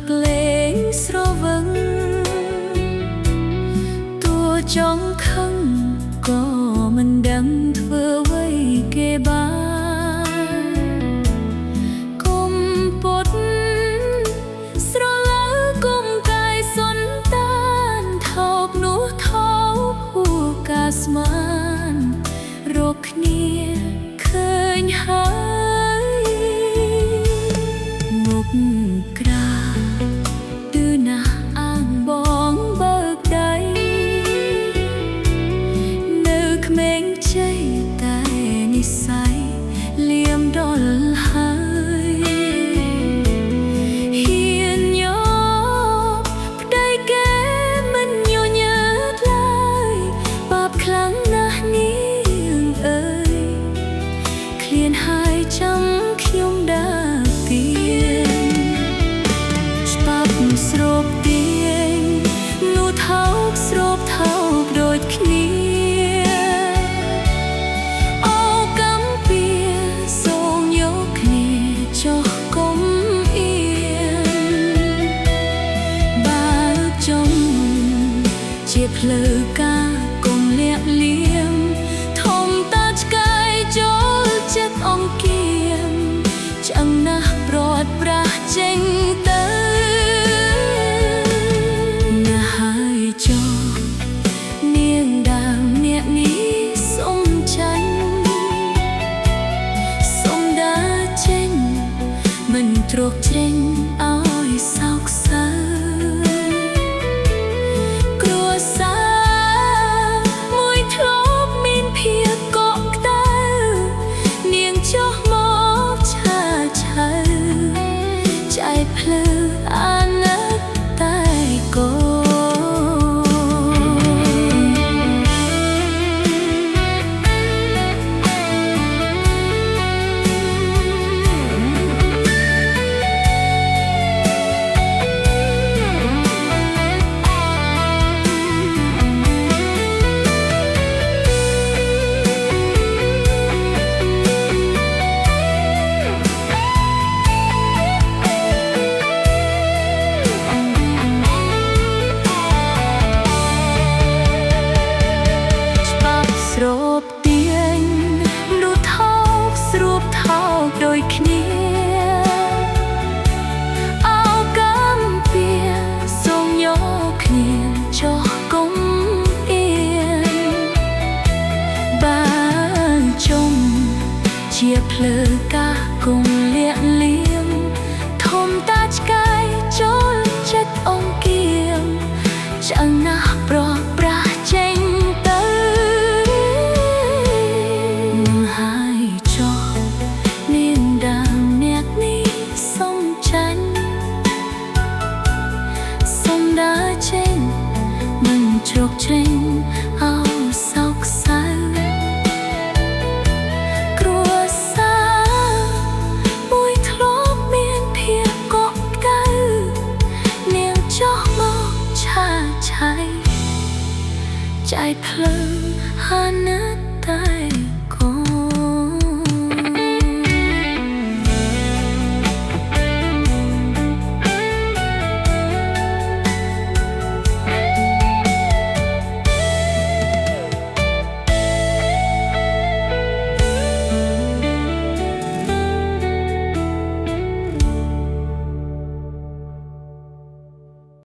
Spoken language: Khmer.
កលេងស្រវឹងតួចង់ខឹងក៏មិនដឹងធ្វើអ្វីគេបានគុំពុតស្រលើគុំកាយសន្តានថោកនោះថោកហួកាស្មានរកគ្នាឃើញហើយមុខក្រៅទឺណាអាងបងបើកដៃនៅក្មេងជ័យតែនិស័យលៀមដល់ហើយហ៊ានយកប្តីគេមិនញញើតឡើយបាបខ្លាំងណាស់នាងអើយឃ្លានហើយចាំខ្ញុំដើរទៀងច្បាប់ស្រូបទៀងនោះថោកស្រូបថោកដូចគ្នាអូកំពីសូមយកគ្នាចុះកុំអៀនបើចង់ជាផ្លូវការកុំលាក់លៀមធំតាឆ្កែចូលចិត្តអង្គាមឆ្អឹងណាស់ប្រត់ប្រាស់ចេញទៅណាហើយចុះនាងដើមអ្នកនេះសុំចាញ់សុំដើរចេញមិនទ្រកជ្រេញឲ្យសោកសៅគ្រួសារមួយធ្លាប់មានភាពកក់ក្តៅនាងចុះមកឆាឆៅចែកភ្លឺអាណិតតែកូស្រូបទៀងនោះថោកស្រូបថោកដូចគ្នាអោកំពីសូមយកគ្នាចុះកុំអៀនបានជុំជាភ្លើ